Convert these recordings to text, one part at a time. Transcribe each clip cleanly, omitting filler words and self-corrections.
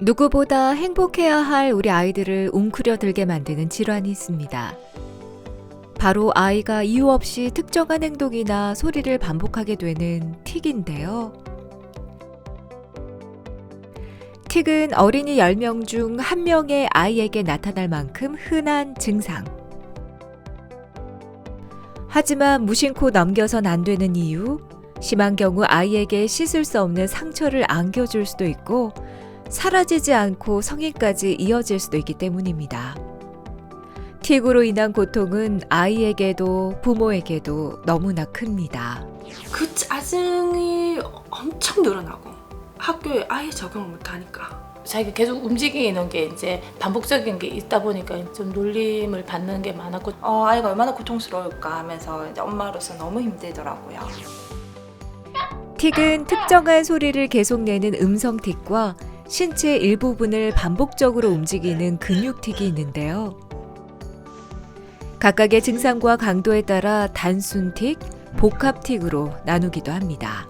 누구보다 행복해야 할 우리 아이들을 웅크려들게 만드는 질환이 있습니다. 바로 아이가 이유 없이 특정한 행동이나 소리를 반복하게 되는 틱인데요. 틱은 어린이 10명 중 1명의 아이에게 나타날 만큼 흔한 증상. 하지만 무심코 넘겨선 안 되는 이유, 심한 경우 아이에게 씻을 수 없는 상처를 안겨줄 수도 있고 사라지지 않고 성인까지 이어질 수도 있기 때문입니다. 틱으로 인한 고통은 아이에게도 부모에게도 너무나 큽니다. 그 짜증이 엄청 늘어나고 학교에 아예 적응을 못하니까 자기가 계속 움직이는 게 이제 반복적인 게 있다 보니까 좀 놀림을 받는 게 많았고 아이가 얼마나 고통스러울까 하면서 이제 엄마로서 너무 힘들더라고요. 틱은 특정한 소리를 계속 내는 음성 틱과 신체 일부분을 반복적으로 움직이는 근육 틱이 있는데요. 각각의 증상과 강도에 따라 단순 틱, 복합 틱으로 나누기도 합니다.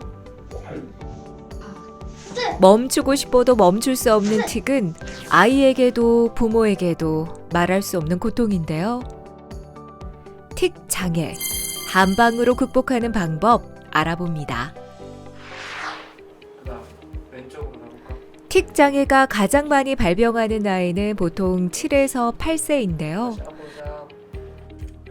멈추고 싶어도 멈출 수 없는 틱은 아이에게도 부모에게도 말할 수 없는 고통인데요. 틱 장애, 한방으로 극복하는 방법 알아봅니다. 틱 장애가 가장 많이 발병하는 나이는 보통 7에서 8세인데요.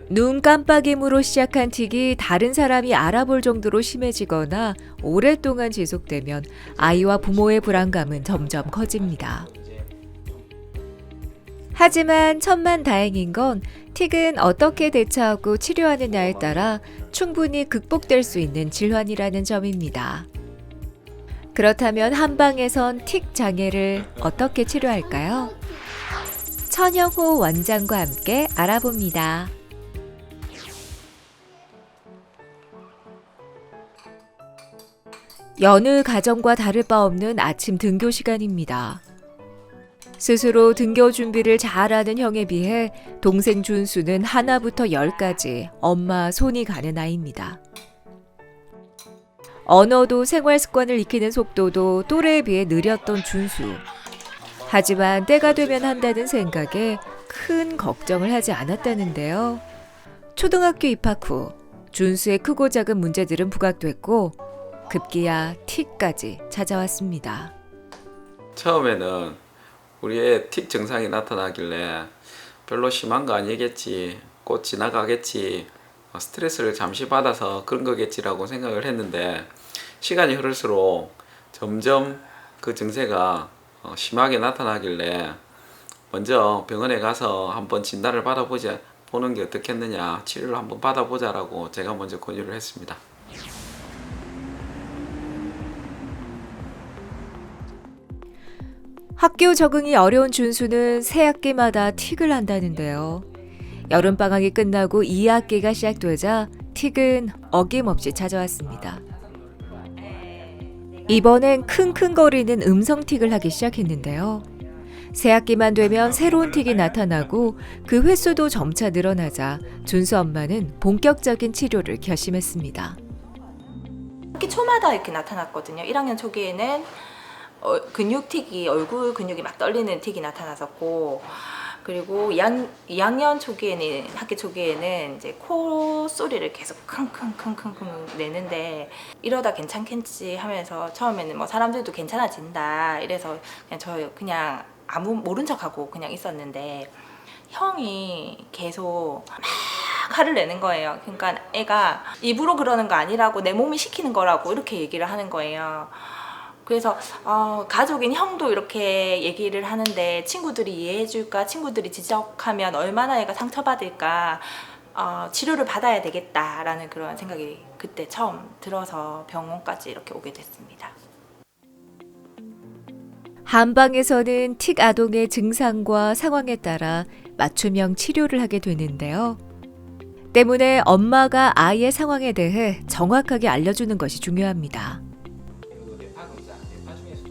눈 깜빡임으로 시작한 틱이 다른 사람이 알아볼 정도로 심해지거나 오랫동안 지속되면 아이와 부모의 불안감은 점점 커집니다. 하지만 천만다행인 건 틱은 어떻게 대처하고 치료하느냐에 따라 충분히 극복될 수 있는 질환이라는 점입니다. 그렇다면 한방에선 틱 장애를 어떻게 치료할까요? 천영호 원장과 함께 알아봅니다. 여느 가정과 다를 바 없는 아침 등교 시간입니다. 스스로 등교 준비를 잘하는 형에 비해 동생 준수는 하나부터 10까지 엄마 손이 가는 아이입니다. 언어도 생활 습관을 익히는 속도도 또래에 비해 느렸던 준수. 하지만 때가 되면 한다는 생각에 큰 걱정을 하지 않았다는데요. 초등학교 입학 후 준수의 크고 작은 문제들은 부각됐고 급기야 틱까지 찾아왔습니다. 처음에는 우리 애 틱 증상이 나타나길래 별로 심한 거 아니겠지, 곧 지나가겠지, 스트레스를 잠시 받아서 그런 거겠지라고 생각을 했는데 시간이 흐를수록 점점 그 증세가 심하게 나타나길래 먼저 병원에 가서 한번 진단을 보는 게 어떻겠느냐, 치료를 한번 받아보자라고 제가 먼저 권유를 했습니다. 학교 적응이 어려운 준수는 새 학기마다 틱을 한다는데요. 여름방학이 끝나고 2학기가 시작되자 틱은 어김없이 찾아왔습니다. 이번엔 킁킁거리는 음성 틱을 하기 시작했는데요. 새 학기만 되면 새로운 틱이 나타나고 그 횟수도 점차 늘어나자 준수 엄마는 본격적인 치료를 결심했습니다. 학기 초마다 이렇게 나타났거든요. 1학년 초기에는 근육 틱이, 얼굴 근육이 막 떨리는 틱이 나타났었고, 그리고 2학년 초기에는, 학기 초기에는 이제 코 소리를 계속 킁킁킁킁 내는데 이러다 괜찮겠지 하면서 처음에는 뭐 사람들도 괜찮아진다 이래서 그냥 아무 모른 척하고 그냥 있었는데 형이 계속 막 화를 내는 거예요. 그러니까 애가 입으로 그러는 거 아니라고 내 몸이 시키는 거라고 이렇게 얘기를 하는 거예요. 그래서 가족인 형도 이렇게 얘기를 하는데 친구들이 이해해줄까, 친구들이 지적하면 얼마나 애가 상처받을까, 치료를 받아야 되겠다라는 그런 생각이 그때 처음 들어서 병원까지 이렇게 오게 됐습니다. 한방에서는 틱 아동의 증상과 상황에 따라 맞춤형 치료를 하게 되는데요. 때문에 엄마가 아이의 상황에 대해 정확하게 알려주는 것이 중요합니다.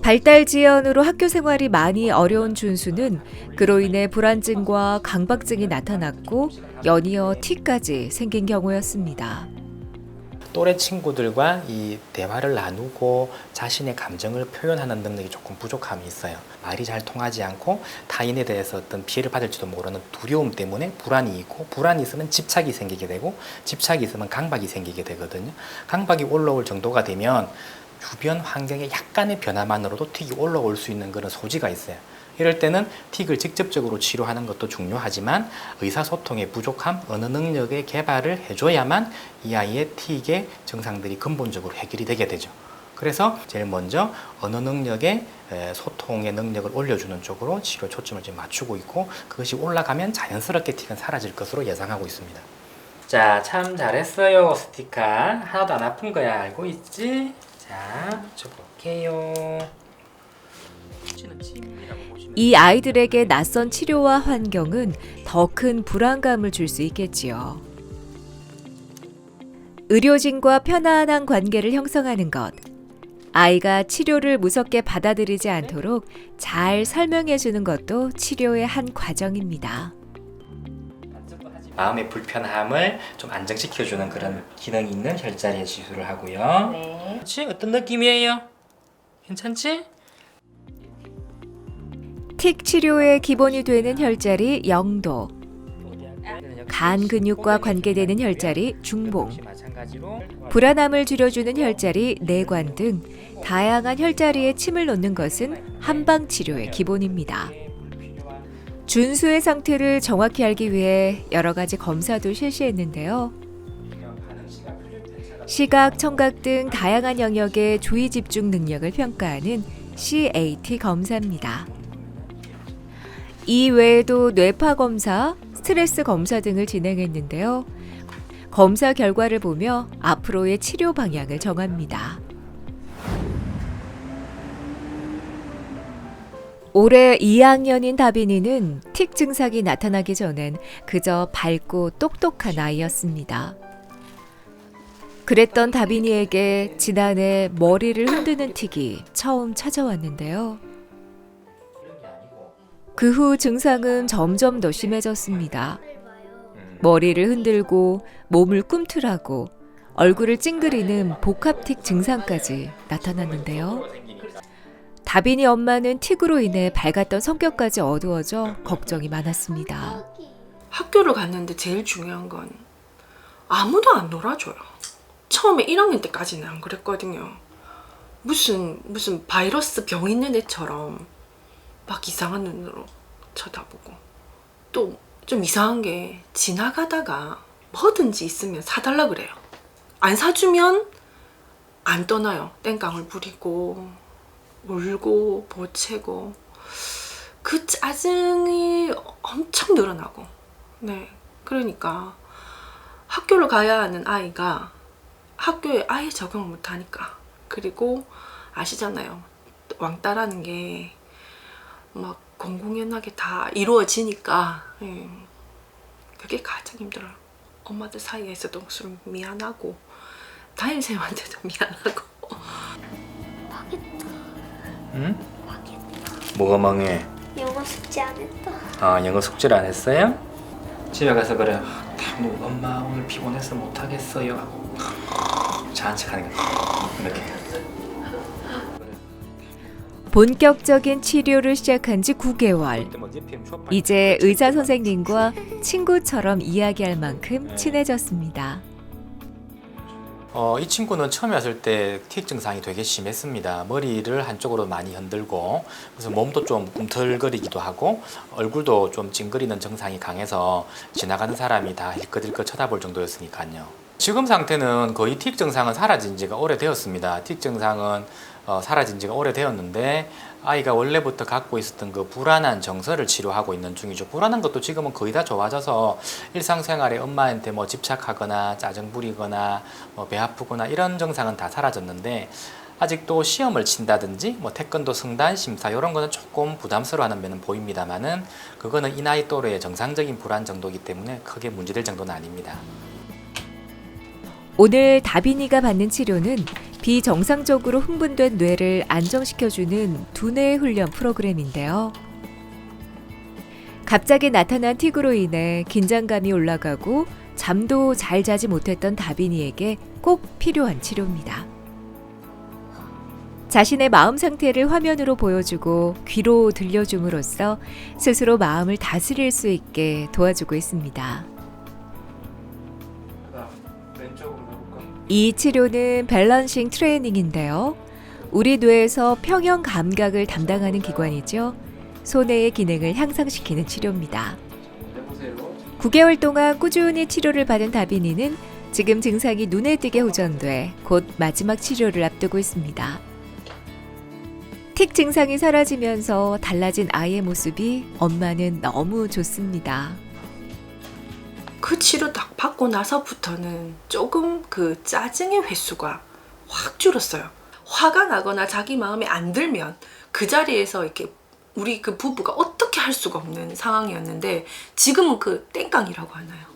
발달 지연으로 학교 생활이 많이 어려운 준수는 그로 인해 불안증과 강박증이 나타났고 연이어 틱까지 생긴 경우였습니다. 또래 친구들과 이 대화를 나누고 자신의 감정을 표현하는 능력이 조금 부족함이 있어요. 말이 잘 통하지 않고 타인에 대해서 어떤 피해를 받을지도 모르는 두려움 때문에 불안이 있고, 불안이 있으면 집착이 생기게 되고, 집착이 있으면 강박이 생기게 되거든요. 강박이 올라올 정도가 되면 주변 환경의 약간의 변화만으로도 틱이 올라올 수 있는 그런 소지가 있어요. 이럴 때는 틱을 직접적으로 치료하는 것도 중요하지만 의사소통의 부족함, 언어 능력의 개발을 해줘야만 이 아이의 틱의 증상들이 근본적으로 해결이 되게 되죠. 그래서 제일 먼저 언어 능력의 소통의 능력을 올려주는 쪽으로 치료 초점을 지금 맞추고 있고, 그것이 올라가면 자연스럽게 틱은 사라질 것으로 예상하고 있습니다. 자, 참 잘했어요, 스티카. 하나도 안 아픈 거야. 알고 있지? 자, 붙여볼게요. 이 아이들에게 낯선 치료와 환경은 더 큰 불안감을 줄 수 있겠지요. 의료진과 편안한 관계를 형성하는 것, 아이가 치료를 무섭게 받아들이지 않도록 잘 설명해 주는 것도 치료의 한 과정입니다. 마음의 불편함을 좀 안정시켜주는 그런 기능이 있는 혈자리에 시술을 하고요. 네. 그렇지? 어떤 느낌이에요? 괜찮지? 틱 치료의 기본이 되는 혈자리 영도, 간 근육과 관계되는 혈자리 중봉, 불안함을 줄여주는 혈자리 내관 등 다양한 혈자리에 침을 놓는 것은 한방 치료의 기본입니다. 준수의 상태를 정확히 알기 위해 여러 가지 검사도 실시했는데요. 시각, 청각 등 다양한 영역의 주의 집중 능력을 평가하는 CAT 검사입니다. 이 외에도 뇌파 검사, 스트레스 검사 등을 진행했는데요. 검사 결과를 보며 앞으로의 치료 방향을 정합니다. 올해 2학년인 다빈이는 틱 증상이 나타나기 전엔 그저 밝고 똑똑한 아이였습니다. 그랬던 다빈이에게 지난해 머리를 흔드는 틱이 처음 찾아왔는데요. 그 후 증상은 점점 더 심해졌습니다. 머리를 흔들고 몸을 꿈틀하고 얼굴을 찡그리는 복합틱 증상까지 나타났는데요. 다빈이 엄마는 틱으로 인해 밝았던 성격까지 어두워져 걱정이 많았습니다. 학교를 갔는데 제일 중요한 건 아무도 안 놀아줘요. 처음에 1학년 때까지는 안 그랬거든요. 무슨 바이러스 병 있는 애처럼 막 이상한 눈으로 쳐다보고, 또 좀 이상한 게 지나가다가 뭐든지 있으면 사달라 그래요. 안 사주면 안 떠나요. 땡깡을 부리고 울고 보채고, 그 짜증이 엄청 늘어나고, 네, 그러니까 학교를 가야 하는 아이가 학교에 아예 적응을 못하니까, 그리고 아시잖아요, 왕따라는 게 막 공공연하게 다 이루어지니까, 그게 가장 힘들어요. 엄마들 사이에서도 좀 미안하고 담임선생님한테도 미안하고. 응? 뭐가 망해? 영어 숙제 안 했다. 아, 영어 숙제를 안 했어요? 집에 가서 그래. 엄마 오늘 피곤해서 못하겠어요 하고 자한 척 하는 거 이렇게. 본격적인 치료를 시작한 지 9개월. 이제 의사 선생님과 친구처럼 이야기할 만큼 친해졌습니다. 이 친구는 처음에 왔을 때 틱 증상이 되게 심했습니다. 머리를 한쪽으로 많이 흔들고, 그래서 몸도 좀 꿈틀거리기도 하고, 얼굴도 좀 찡그리는 증상이 강해서 지나가는 사람이 다 힐끗힐끗 쳐다볼 정도였으니까요. 지금 상태는 거의 틱 증상은 사라진 지가 오래되었습니다. 틱 증상은 사라진 지가 오래되었는데, 아이가 원래부터 갖고 있었던 그 불안한 정서를 치료하고 있는 중이죠. 불안한 것도 지금은 거의 다 좋아져서 일상생활에 엄마한테 뭐 집착하거나 짜증 부리거나 뭐 배 아프거나 이런 증상은 다 사라졌는데, 아직도 시험을 친다든지 뭐 태권도 승단 심사 이런 거는 조금 부담스러워하는 면은 보입니다만은 그거는 이 나이 또래의 정상적인 불안 정도이기 때문에 크게 문제될 정도는 아닙니다. 오늘 다빈이가 받는 치료는 비정상적으로 흥분된 뇌를 안정시켜주는 두뇌 훈련 프로그램인데요. 갑자기 나타난 틱으로 인해 긴장감이 올라가고 잠도 잘 자지 못했던 다빈이에게 꼭 필요한 치료입니다. 자신의 마음 상태를 화면으로 보여주고 귀로 들려줌으로써 스스로 마음을 다스릴 수 있게 도와주고 있습니다. 이 치료는 밸런싱 트레이닝인데요. 우리 뇌에서 평형 감각을 담당하는 기관이죠. 소뇌의 기능을 향상시키는 치료입니다. 9개월 동안 꾸준히 치료를 받은 다빈이는 지금 증상이 눈에 띄게 호전돼 곧 마지막 치료를 앞두고 있습니다. 틱 증상이 사라지면서 달라진 아이의 모습이 엄마는 너무 좋습니다. 그 치료 딱 받고 나서부터는 조금 그 짜증의 횟수가 확 줄었어요. 화가 나거나 자기 마음에 안 들면 그 자리에서 이렇게 우리 그 부부가 어떻게 할 수가 없는 상황이었는데 지금은 그 땡깡이라고 하나요?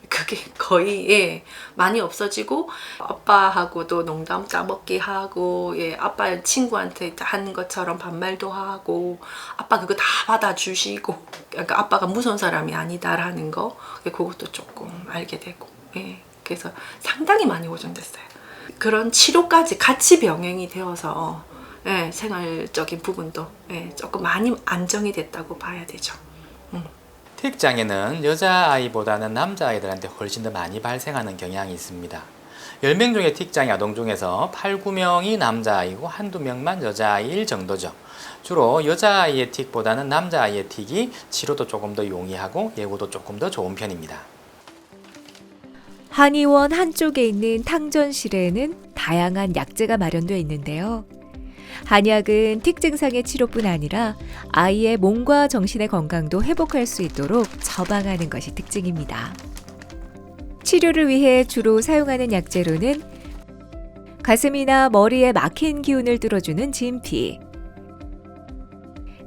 그게 거의 예, 많이 없어지고 아빠하고도 농담 까먹기 하고 예, 아빠 친구한테 하는 것처럼 반말도 하고 아빠 그거 다 받아주시고 그러니까 아빠가 무서운 사람이 아니다라는 거 그것도 조금 알게 되고 예, 그래서 상당히 많이 호전됐어요. 그런 치료까지 같이 병행이 되어서 예, 생활적인 부분도 예, 조금 많이 안정이 됐다고 봐야 되죠. 틱 장애는 여자아이보다는 남자아이들한테 훨씬 더 많이 발생하는 경향이 있습니다. 10명 중에 틱 장애 아동 중에서 8, 9명이 남자아이고 한두 명만 여자아이일 정도죠. 주로 여자아이의 틱보다는 남자아이의 틱이 치료도 조금 더 용이하고 예후도 조금 더 좋은 편입니다. 한의원 한쪽에 있는 탕전실에는 다양한 약재가 마련되어 있는데요. 한약은 틱 증상의 치료뿐 아니라 아이의 몸과 정신의 건강도 회복할 수 있도록 처방하는 것이 특징입니다. 치료를 위해 주로 사용하는 약재로는 가슴이나 머리에 막힌 기운을 뚫어주는 진피,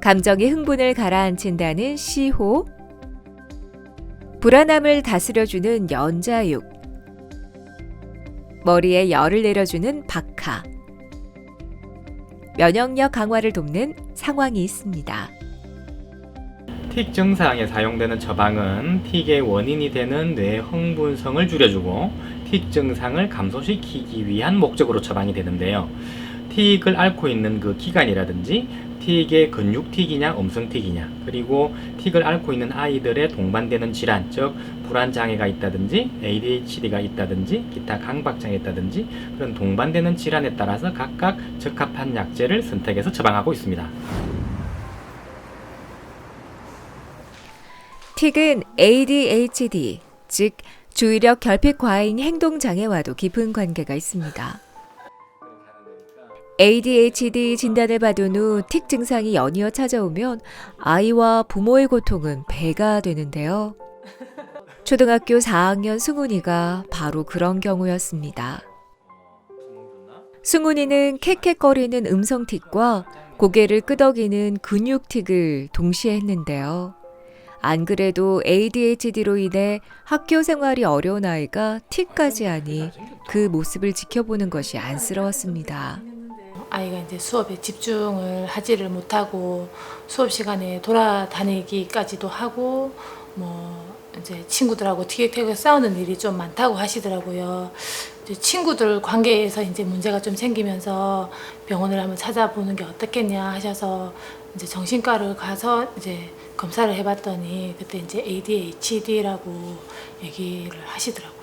감정의 흥분을 가라앉힌다는 시호, 불안함을 다스려주는 연자육, 머리에 열을 내려주는 박하, 면역력 강화를 돕는 상황이 있습니다. 틱 증상에 사용되는 처방은 틱의 원인이 되는 뇌 흥분성을 줄여주고 틱 증상을 감소시키기 위한 목적으로 처방이 되는데요. 틱을 앓고 있는 그 기간이라든지 틱의 근육틱이냐 음성틱이냐 그리고 틱을 앓고 있는 아이들의 동반되는 질환 즉 불안장애가 있다든지 ADHD가 있다든지 기타 강박장애 있다든지 그런 동반되는 질환에 따라서 각각 적합한 약제를 선택해서 처방하고 있습니다. 틱은 ADHD, 즉 주의력 결핍 과잉 행동 장애와도 깊은 관계가 있습니다. ADHD 진단을 받은 후 틱 증상이 연이어 찾아오면 아이와 부모의 고통은 배가 되는데요. 초등학교 4학년 승훈이가 바로 그런 경우였습니다. 승훈이는 캑캑거리는 음성틱과 고개를 끄덕이는 근육틱을 동시에 했는데요. 안 그래도 ADHD로 인해 학교 생활이 어려운 아이가 틱까지 하니 그 모습을 지켜보는 것이 안쓰러웠습니다. 아이가 이제 수업에 집중을 하지를 못하고 수업 시간에 돌아다니기까지도 하고 뭐 이제 친구들하고 티격태격 싸우는 일이 좀 많다고 하시더라고요. 이제 친구들 관계에서 이제 문제가 좀 생기면서 병원을 한번 찾아보는 게 어떻겠냐 하셔서 이제 정신과를 가서 이제 검사를 해봤더니 그때 이제 ADHD라고 얘기를 하시더라고요.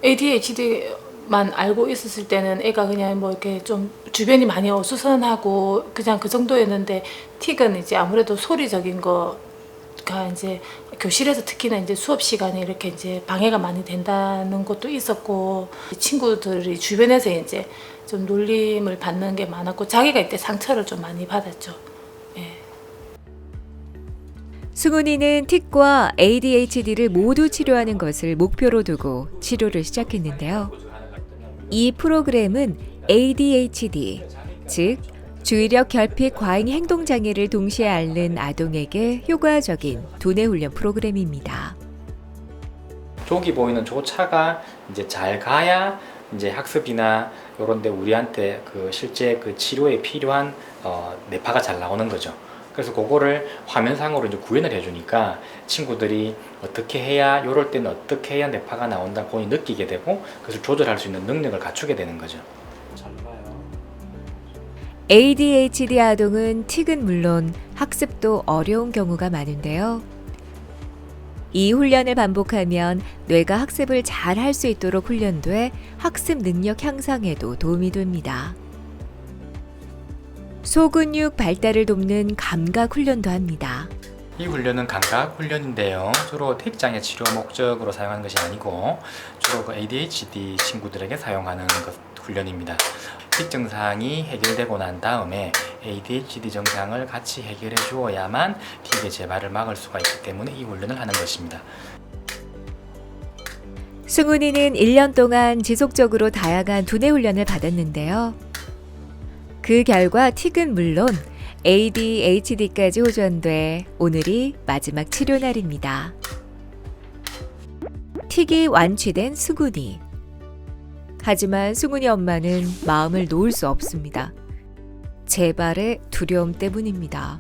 ADHD만 알고 있었을 때는 애가 그냥 뭐 이렇게 좀 주변이 많이 어수선하고 그냥 그 정도였는데 틱은 이제 아무래도 소리적인 거가 이제 교실에서 특히나 이제 수업 시간에 이렇게 이제 방해가 많이 된다는 것도 있었고 친구들이 주변에서 이제 좀 놀림을 받는 게 많았고 자기가 이때 상처를 좀 많이 받았죠. 예. 승훈이는 틱과 ADHD를 모두 치료하는 것을 목표로 두고 치료를 시작했는데요. 이 프로그램은 ADHD, 즉 주의력 결핍 과잉 행동 장애를 동시에 앓는 아동에게 효과적인 두뇌 훈련 프로그램입니다. 저기 보이는 조차가 이제 잘 가야 이제 학습이나 이런데 우리한테 그 실제 그 치료에 필요한 뇌파가 잘 나오는 거죠. 그래서 그거를 화면상으로 이제 구현을 해주니까 친구들이 어떻게 해야 이럴 때는 어떻게 해야 뇌파가 나온다 본인이 느끼게 되고 그것을 조절할 수 있는 능력을 갖추게 되는 거죠. ADHD 아동은 틱은 물론 학습도 어려운 경우가 많은데요. 이 훈련을 반복하면 뇌가 학습을 잘 할 수 있도록 훈련돼 학습 능력 향상에도 도움이 됩니다. 소근육 발달을 돕는 감각 훈련도 합니다. 이 훈련은 감각 훈련인데요. 주로 틱장애 치료 목적으로 사용하는 것이 아니고 주로 그 ADHD 친구들에게 사용하는 훈련입니다. 틱 증상이 해결되고 난 다음에 ADHD 증상을 같이 해결해 주어야만 틱의 재발을 막을 수가 있기 때문에 이 훈련을 하는 것입니다. 승훈이는 1년 동안 지속적으로 다양한 두뇌 훈련을 받았는데요. 그 결과 틱은 물론 ADHD까지 호전돼 오늘이 마지막 치료 날입니다. 틱이 완치된 승훈이. 하지만 승훈이 엄마는 마음을 놓을 수 없습니다. 재발의 두려움 때문입니다.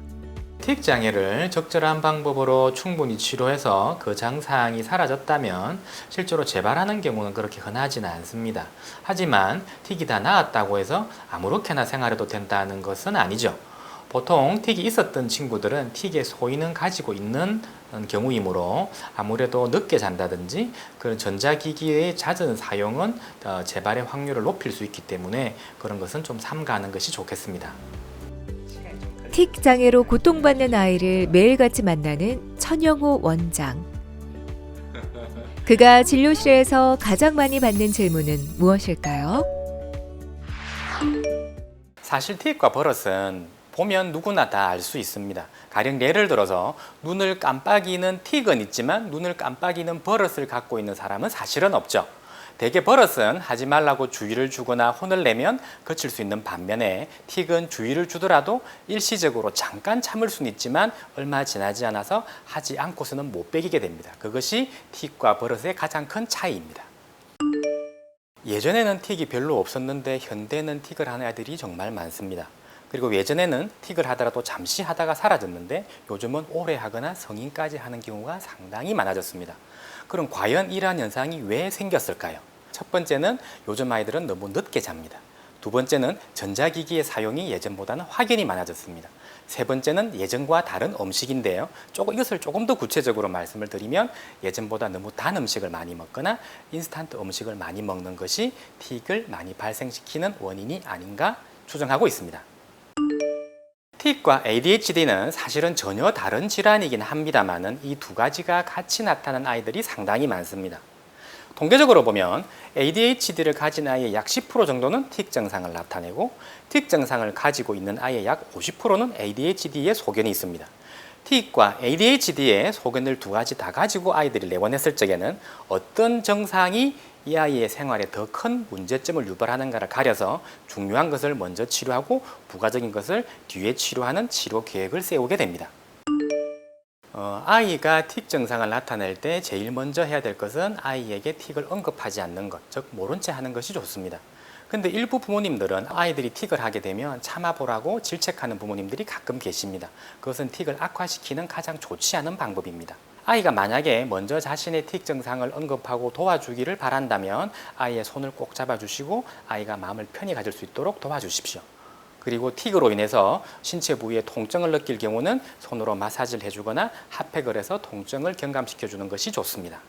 틱 장애를 적절한 방법으로 충분히 치료해서 그 증상이 사라졌다면 실제로 재발하는 경우는 그렇게 흔하지는 않습니다. 하지만 틱이 다 나았다고 해서 아무렇게나 생활해도 된다는 것은 아니죠. 보통 틱이 있었던 친구들은 틱의 소인은 가지고 있는 경우이므로 아무래도 늦게 잔다든지 그런 전자기기의 잦은 사용은 재발의 확률을 높일 수 있기 때문에 그런 것은 좀 삼가하는 것이 좋겠습니다. 틱 장애로 고통받는 아이를 매일같이 만나는 천영호 원장. 그가 진료실에서 가장 많이 받는 질문은 무엇일까요? 사실 틱과 버릇은 보면 누구나 다 알 수 있습니다. 가령 예를 들어서 눈을 깜빡이는 틱은 있지만 눈을 깜빡이는 버릇을 갖고 있는 사람은 사실은 없죠. 대개 버릇은 하지 말라고 주의를 주거나 혼을 내면 그칠 수 있는 반면에 틱은 주의를 주더라도 일시적으로 잠깐 참을 수는 있지만 얼마 지나지 않아서 하지 않고서는 못 배기게 됩니다. 그것이 틱과 버릇의 가장 큰 차이입니다. 예전에는 틱이 별로 없었는데 현대는 틱을 하는 아이들이 정말 많습니다. 그리고 예전에는 틱을 하더라도 잠시 하다가 사라졌는데 요즘은 오래 하거나 성인까지 하는 경우가 상당히 많아졌습니다. 그럼 과연 이러한 현상이 왜 생겼을까요? 첫 번째는 요즘 아이들은 너무 늦게 잡니다. 두 번째는 전자기기의 사용이 예전보다는 확연히 많아졌습니다. 세 번째는 예전과 다른 음식인데요. 이것을 조금 더 구체적으로 말씀을 드리면 예전보다 너무 단 음식을 많이 먹거나 인스턴트 음식을 많이 먹는 것이 틱을 많이 발생시키는 원인이 아닌가 추정하고 있습니다. 틱과 ADHD는 사실은 전혀 다른 질환이긴 합니다만 이 두 가지가 같이 나타나는 아이들이 상당히 많습니다. 통계적으로 보면 ADHD를 가진 아이의 약 10% 정도는 틱 증상을 나타내고 틱 증상을 가지고 있는 아이의 약 50%는 ADHD의 소견이 있습니다. 틱과 ADHD의 소견을 두 가지 다 가지고 아이들이 내원했을 적에는 어떤 증상이 이 아이의 생활에 더 큰 문제점을 유발하는가를 가려서 중요한 것을 먼저 치료하고 부가적인 것을 뒤에 치료하는 치료 계획을 세우게 됩니다. 아이가 틱 증상을 나타낼 때 제일 먼저 해야 될 것은 아이에게 틱을 언급하지 않는 것, 즉 모른 채 하는 것이 좋습니다. 근데 일부 부모님들은 아이들이 틱을 하게 되면 참아보라고 질책하는 부모님들이 가끔 계십니다. 그것은 틱을 악화시키는 가장 좋지 않은 방법입니다. 아이가 만약에 먼저 자신의 틱 증상을 언급하고 도와주기를 바란다면 아이의 손을 꼭 잡아주시고 아이가 마음을 편히 가질 수 있도록 도와주십시오. 그리고 틱으로 인해서 신체 부위에 통증을 느낄 경우는 손으로 마사지를 해주거나 핫팩을 해서 통증을 경감시켜주는 것이 좋습니다.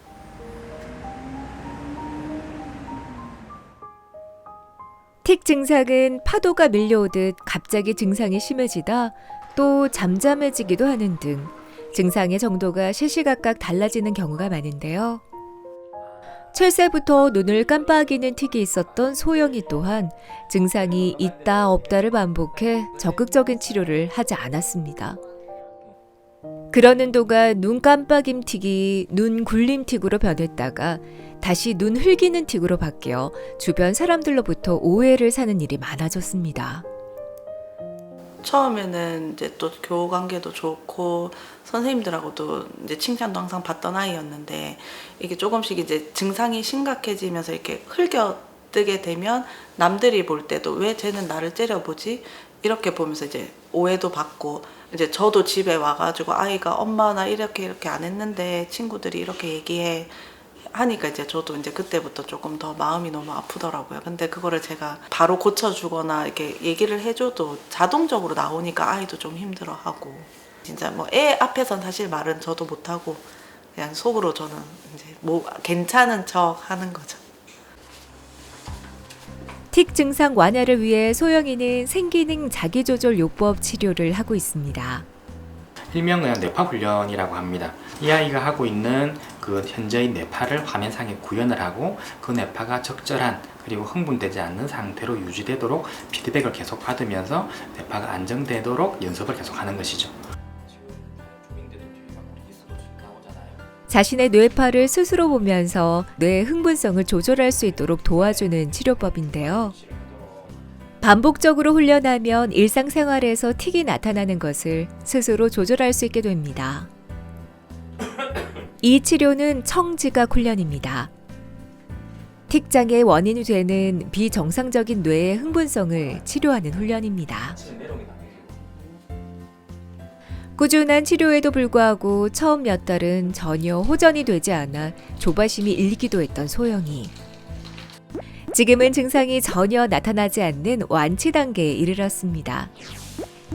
틱 증상은 파도가 밀려오듯 갑자기 증상이 심해지다 또 잠잠해지기도 하는 등 증상의 정도가 시시각각 달라지는 경우가 많은데요. 철새부터 눈을 깜빡이는 틱이 있었던 소영이 또한 증상이 있다 없다를 반복해 적극적인 치료를 하지 않았습니다. 그러는 동안 눈 깜빡임 틱이 눈 굴림 틱으로 변했다가 다시 눈 흘기는 틱으로 바뀌어 주변 사람들로부터 오해를 사는 일이 많아졌습니다. 처음에는 이제 또 교우 관계도 좋고 선생님들하고도 이제 칭찬도 항상 받던 아이였는데 이게 조금씩 이제 증상이 심각해지면서 이렇게 흘겨 뜨게 되면 남들이 볼 때도 왜 쟤는 나를 째려보지? 이렇게 보면서 이제 오해도 받고 이제 저도 집에 와가지고 아이가 엄마 나 이렇게 안 했는데 친구들이 이렇게 얘기해 하니까 이제 저도 이제 그때부터 조금 더 마음이 너무 아프더라고요. 근데 그거를 제가 바로 고쳐주거나 이렇게 얘기를 해줘도 자동적으로 나오니까 아이도 좀 힘들어하고 진짜 뭐 애 앞에선 사실 말은 저도 못하고 그냥 속으로 저는 이제 뭐 괜찮은 척 하는 거죠. 틱 증상 완화를 위해 소영이는 생기능 자기조절 요법 치료를 하고 있습니다. 일명은 뇌파 훈련이라고 합니다. 이 아이가 하고 있는 그 현재의 뇌파를 화면상에 구현을 하고 그 뇌파가 적절한 그리고 흥분되지 않는 상태로 유지되도록 피드백을 계속 받으면서 뇌파가 안정되도록 연습을 계속하는 것이죠. 자신의 뇌파를 스스로 보면서 뇌의 흥분성을 조절할 수 있도록 도와주는 치료법인데요. 반복적으로 훈련하면 일상생활에서 틱이 나타나는 것을 스스로 조절할 수 있게 됩니다. 이 치료는 청지각 훈련입니다. 틱장의 원인이 되는 비정상적인 뇌의 흥분성을 치료하는 훈련입니다. 꾸준한 치료에도 불구하고 처음 몇 달은 전혀 호전이 되지 않아 조바심이 일기도 했던 소영이. 지금은 증상이 전혀 나타나지 않는 완치 단계에 이르렀습니다.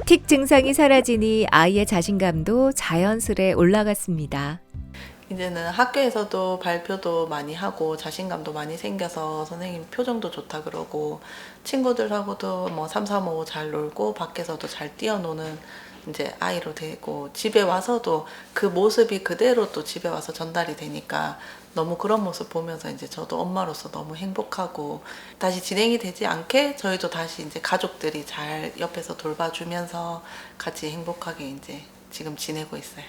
틱 증상이 사라지니 아이의 자신감도 자연스레 올라갔습니다. 이제는 학교에서도 발표도 많이 하고 자신감도 많이 생겨서 선생님 표정도 좋다 그러고 친구들하고도 뭐 3, 4, 5 잘 놀고 밖에서도 잘 뛰어노는 이제 아이로 되고 집에 와서도 그 모습이 그대로 또 집에 와서 전달이 되니까 너무 그런 모습 보면서 이제 저도 엄마로서 너무 행복하고 다시 진행이 되지 않게 저희도 다시 이제 가족들이 잘 옆에서 돌봐주면서 같이 행복하게 이제 지금 지내고 있어요.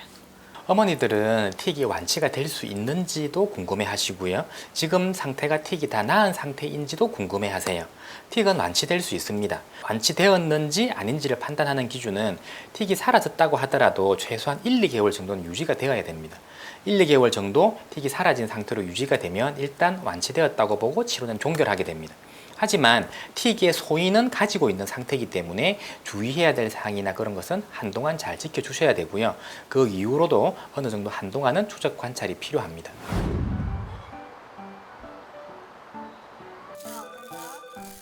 어머니들은 틱이 완치가 될 수 있는지도 궁금해 하시고요. 지금 상태가 틱이 다 나은 상태인지도 궁금해 하세요. 틱은 완치될 수 있습니다. 완치되었는지 아닌지를 판단하는 기준은 틱이 사라졌다고 하더라도 최소한 1, 2개월 정도는 유지가 되어야 됩니다. 1, 2개월 정도 틱이 사라진 상태로 유지가 되면 일단 완치되었다고 보고 치료는 종결하게 됩니다. 하지만 틱의 소인은 가지고 있는 상태이기 때문에 주의해야 될 사항이나 그런 것은 한동안 잘 지켜주셔야 되고요. 그 이후로도 어느 정도 한동안은 추적 관찰이 필요합니다.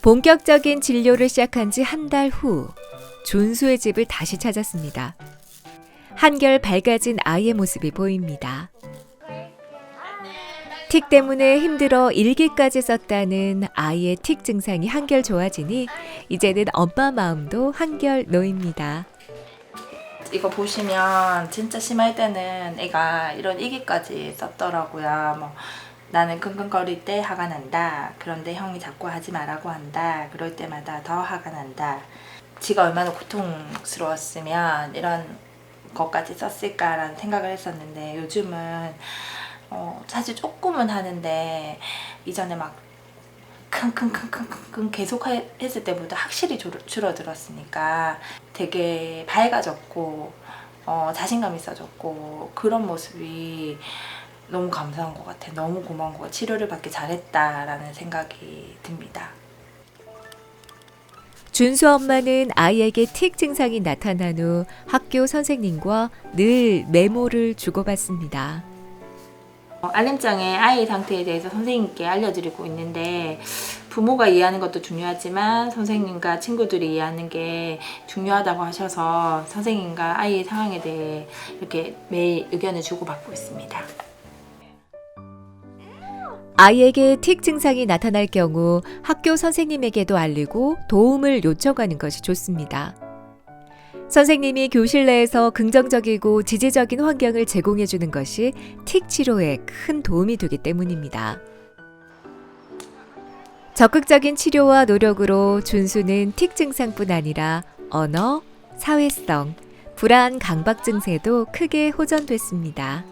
본격적인 진료를 시작한 지 한 달 후 준수의 집을 다시 찾았습니다. 한결 밝아진 아이의 모습이 보입니다. 틱 때문에 힘들어 일기까지 썼다는 아이의 틱 증상이 한결 좋아지니 이제는 엄마 마음도 한결 놓입니다. 이거 보시면 진짜 심할 때는 애가 이런 일기까지 썼더라고요. 뭐 나는 끙끙거릴 때 화가 난다. 그런데 형이 자꾸 하지 말라고 한다. 그럴 때마다 더 화가 난다. 지가 얼마나 고통스러웠으면 이런 것까지 썼을까라는 생각을 했었는데 요즘은 사실 조금은 하는데 이전에 막 킁킁킁킁 계속 했을 때보다 확실히 줄어들었으니까 되게 밝아졌고 자신감 있어졌고 그런 모습이 너무 감사한 것 같아요. 너무 고마운 것 같아요. 치료를 받기 잘했다라는 생각이 듭니다. 준수 엄마는 아이에게 틱 증상이 나타난 후 학교 선생님과 늘 메모를 주고받습니다. 알림장에 아이 상태에 대해서 선생님께 알려드리고 있는데 부모가 이해하는 것도 중요하지만 선생님과 친구들이 이해하는 게 중요하다고 하셔서 선생님과 아이의 상황에 대해 이렇게 매일 의견을 주고받고 있습니다. 아이에게 틱 증상이 나타날 경우 학교 선생님에게도 알리고 도움을 요청하는 것이 좋습니다. 선생님이 교실 내에서 긍정적이고 지지적인 환경을 제공해 주는 것이 틱 치료에 큰 도움이 되기 때문입니다. 적극적인 치료와 노력으로 준수는 틱 증상뿐 아니라 언어, 사회성, 불안 강박 증세도 크게 호전됐습니다.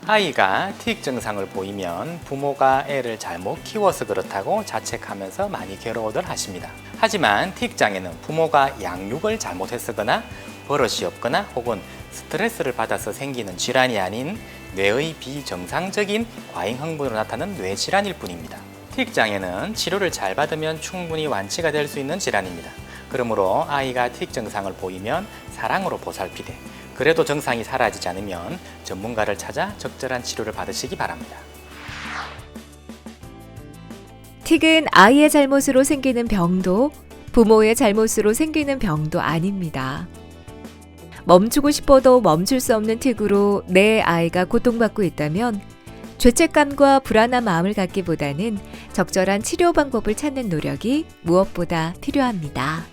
아이가 틱 증상을 보이면 부모가 애를 잘못 키워서 그렇다고 자책하면서 많이 괴로워들 하십니다. 하지만 틱 장애는 부모가 양육을 잘못했거나 버릇이 없거나 혹은 스트레스를 받아서 생기는 질환이 아닌 뇌의 비정상적인 과잉 흥분으로 나타나는 뇌 질환일 뿐입니다. 틱 장애는 치료를 잘 받으면 충분히 완치가 될 수 있는 질환입니다. 그러므로 아이가 틱 증상을 보이면 사랑으로 보살피되 그래도 증상이 사라지지 않으면 전문가를 찾아 적절한 치료를 받으시기 바랍니다. 틱은 아이의 잘못으로 생기는 병도 부모의 잘못으로 생기는 병도 아닙니다. 멈추고 싶어도 멈출 수 없는 틱으로 내 아이가 고통받고 있다면 죄책감과 불안한 마음을 갖기보다는 적절한 치료 방법을 찾는 노력이 무엇보다 필요합니다.